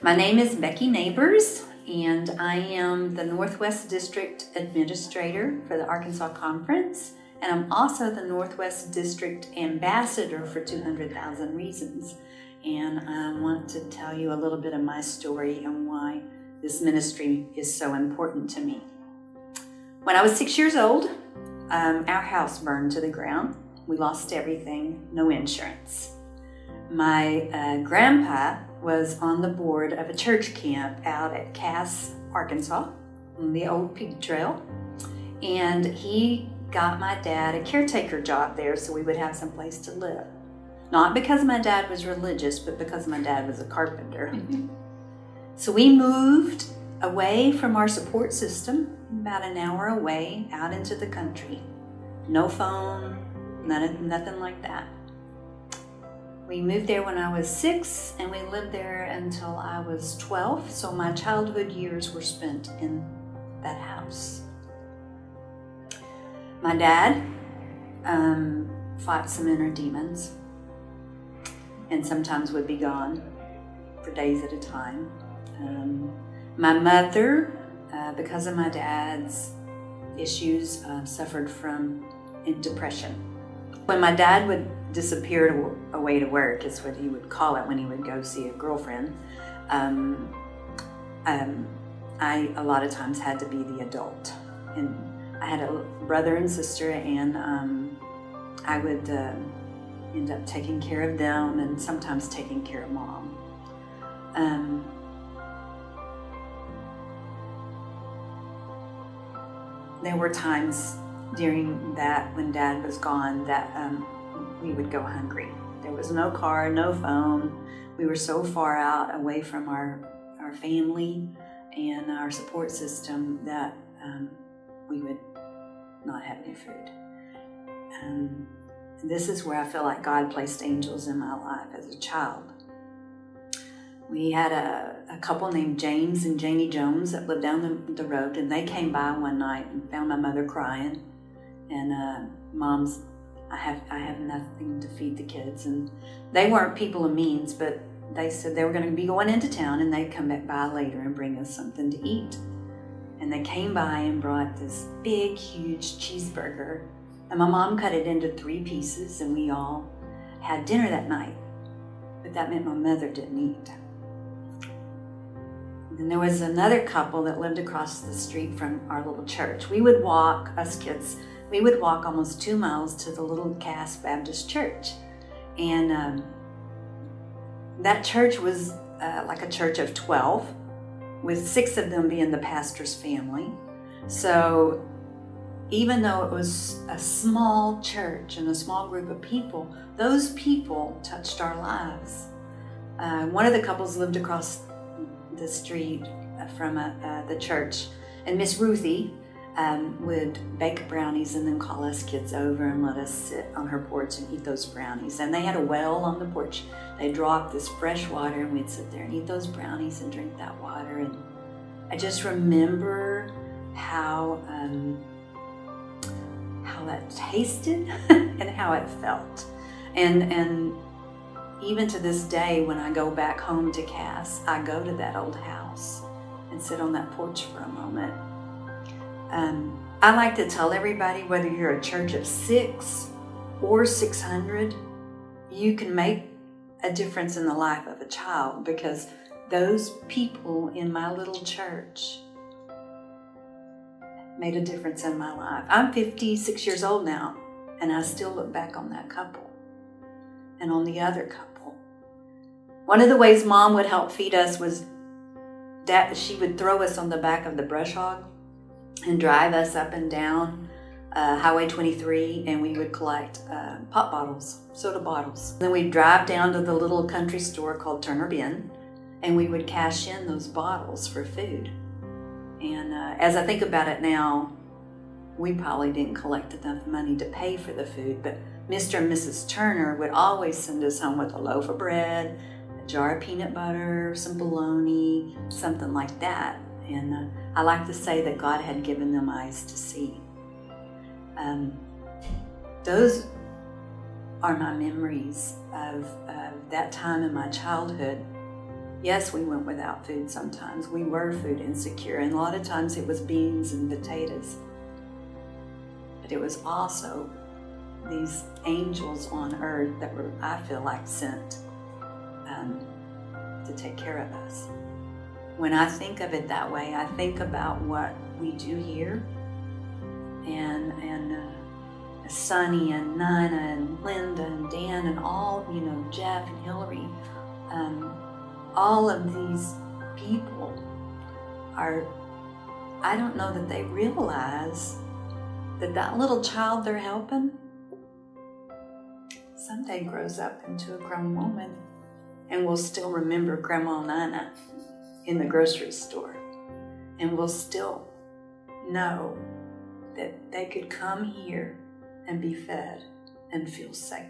My name is Becky Neighbors, and I am the Northwest District Administrator for the Arkansas Conference, and I'm also the Northwest District Ambassador for 200,000 Reasons. And I want to tell you a little bit of my story and why this ministry is so important to me. When I was 6 years old, our house burned to the ground. We lost everything, no insurance. My grandpa was on the board of a church camp out at Cass, Arkansas, on the old pig trail. And he got my dad a caretaker job there so we would have some place to live. Not because my dad was religious, but because my dad was a carpenter. So we moved away from our support system, about an hour away, out into the country. No phone, nothing like that. We moved there when I was 6, and we lived there until I was 12, so my childhood years were spent in that house. My dad fought some inner demons, and sometimes would be gone for days at a time. My mother, because of my dad's issues, suffered from depression. When my dad would disappear away to work, is what he would call it when he would go see a girlfriend, I a lot of times had to be the adult. And I had a brother and sister, and I would end up taking care of them and sometimes taking care of Mom. There were times during that, when Dad was gone, that we would go hungry. There was no car, no phone. We were so far out away from our family and our support system that we would not have any food. This is where I feel like God placed angels in my life as a child. We had a couple named James and Janie Jones that lived down the road, and they came by one night and found my mother crying. And I have nothing to feed the kids. And they weren't people of means, but they said they were going to be going into town and they'd come back by later and bring us something to eat. And they came by and brought this big, huge cheeseburger. And my mom cut it into 3 pieces, and we all had dinner that night. But that meant my mother didn't eat. And there was another couple that lived across the street from our little church. We would walk, us kids, we would walk almost 2 miles to the little Cass Baptist church. And that church was like a church of 12, with 6 of them being the pastor's family. So even though it was a small church and a small group of people, those people touched our lives. One of the couples lived across the street from the church, and Miss Ruthie would bake brownies and then call us kids over and let us sit on her porch and eat those brownies. And they had a well on the porch. They dropped this fresh water, and we'd sit there and eat those brownies and drink that water. And I just remember how that tasted and how it felt. And even to this day, when I go back home to Cass, I go to that old house and sit on that porch for a moment. I like to tell everybody, whether you're a church of 6 or 600, you can make a difference in the life of a child, because those people in my little church made a difference in my life. I'm 56 years old now, and I still look back on that couple and on the other couple. One of the ways Mom would help feed us was that she would throw us on the back of the brush hog and drive us up and down Highway 23, and we would collect pop bottles, soda bottles. Then we'd drive down to the little country store called Turner Bin, and we would cash in those bottles for food. And as I think about it now, we probably didn't collect enough money to pay for the food, but Mr. and Mrs. Turner would always send us home with a loaf of bread, a jar of peanut butter, some bologna, something like that. And I like to say that God had given them eyes to see. Those are my memories of that time in my childhood Yes, we went without food sometimes. We were food insecure, and a lot of times it was beans and potatoes. But it was also these angels on earth that were, I feel like, sent to take care of us. When I think of it that way, I think about what we do here, and Sonny and Nina and Linda and Dan and all, Jeff and Hillary, all of these people are, I don't know that they realize that little child they're helping someday grows up into a grown woman and will still remember Grandma Nina in the grocery store, and will still know that they could come here and be fed and feel safe.